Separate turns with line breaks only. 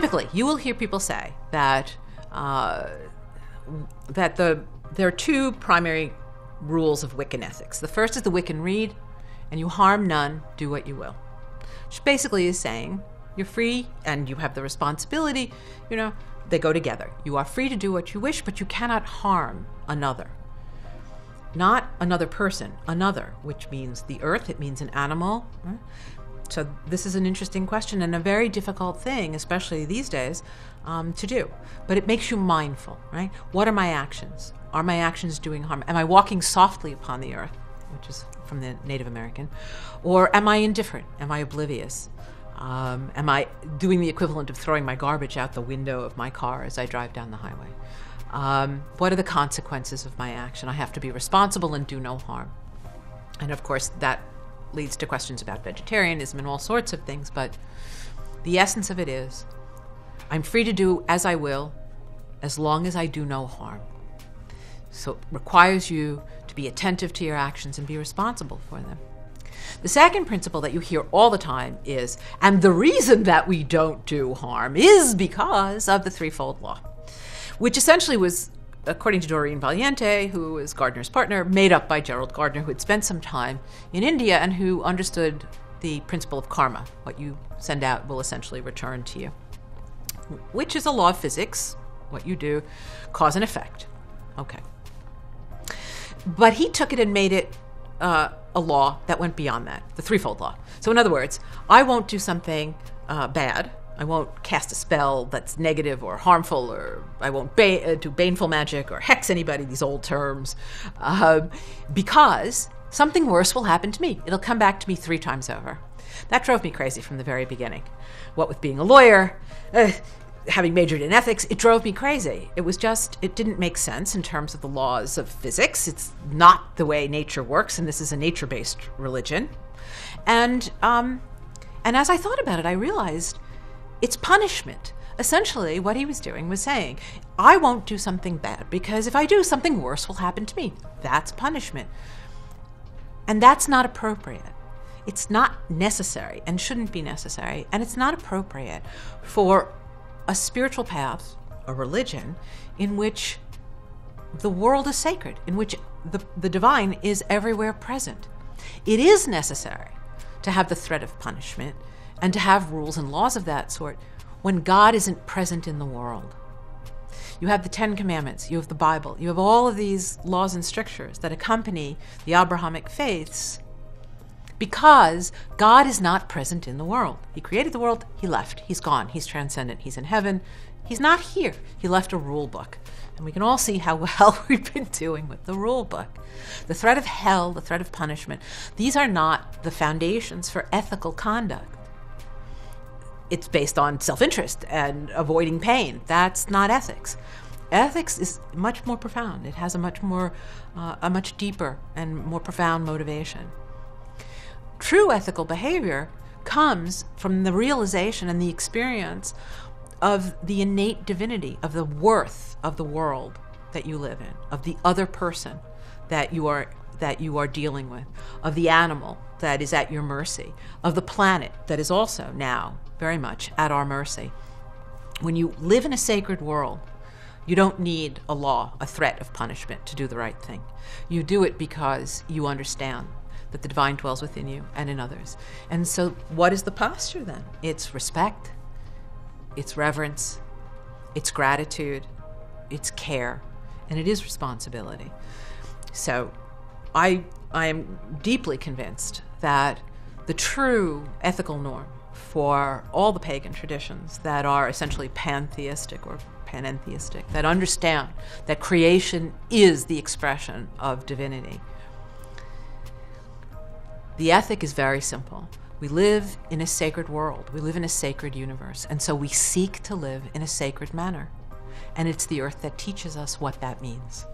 typically, you will hear people say that there are two primary rules of Wiccan ethics. The first is the Wiccan Rede, and you harm none, do what you will. Which basically is saying you're free and you have the responsibility, they go together. You are free to do what you wish, but you cannot harm another. Not another person, another, which means the earth, it means an animal. So this is an interesting question and a very difficult thing, especially these days, to do. But it makes you mindful, right? What are my actions? Are my actions doing harm? Am I walking softly upon the earth, which is from the Native American? Or am I indifferent? Am I oblivious? Am I doing the equivalent of throwing my garbage out the window of my car as I drive down the highway? What are the consequences of my action? I have to be responsible and do no harm. And of course, that leads to questions about vegetarianism and all sorts of things, but the essence of it is, I'm free to do as I will, as long as I do no harm. So it requires you to be attentive to your actions and be responsible for them. The second principle that you hear all the time is, and the reason that we don't do harm is because of the threefold law, which essentially was, according to Doreen Valiente, who is Gardner's partner, made up by Gerald Gardner, who had spent some time in India and who understood the principle of karma. What you send out will essentially return to you, which is a law of physics. What you do, cause and effect. Okay. But he took it and made it a law that went beyond that, the threefold law. So in other words, I won't do something bad. I won't cast a spell that's negative or harmful, or I won't do baneful magic or hex anybody, these old terms, because something worse will happen to me. It'll come back to me 3 times over. That drove me crazy from the very beginning. What with being a lawyer, having majored in ethics, it drove me crazy. It didn't make sense in terms of the laws of physics. It's not the way nature works, and this is a nature-based religion. And as I thought about it, I realized it's punishment. Essentially, what he was doing was saying, I won't do something bad, because if I do, something worse will happen to me. That's punishment. And that's not appropriate. It's not necessary and shouldn't be necessary, and it's not appropriate for a spiritual path, a religion, in which the world is sacred, in which the divine is everywhere present. It is necessary to have the threat of punishment and to have rules and laws of that sort when God isn't present in the world. You have the 10 Commandments, you have the Bible, you have all of these laws and strictures that accompany the Abrahamic faiths, because God is not present in the world. He created the world, he left, he's gone, he's transcendent, he's in heaven, he's not here. He left a rule book. And we can all see how well we've been doing with the rule book. The threat of hell, the threat of punishment, these are not the foundations for ethical conduct. It's based on self-interest and avoiding pain. That's not ethics. Ethics is much more profound. It has a much deeper and more profound motivation. True ethical behavior comes from the realization and the experience of the innate divinity, of the worth of the world that you live in, of the other person that you are dealing with, of the animal that is at your mercy, of the planet that is also now very much at our mercy. When you live in a sacred world, you don't need a law, a threat of punishment to do the right thing. You do it because you understand that the divine dwells within you and in others. And so what is the posture then? It's respect, it's reverence, it's gratitude, it's care, and it is responsibility. So I am deeply convinced that the true ethical norm for all the pagan traditions that are essentially pantheistic or panentheistic, that understand that creation is the expression of divinity, the ethic is very simple. We live in a sacred world. We live in a sacred universe. And so we seek to live in a sacred manner. And it's the earth that teaches us what that means.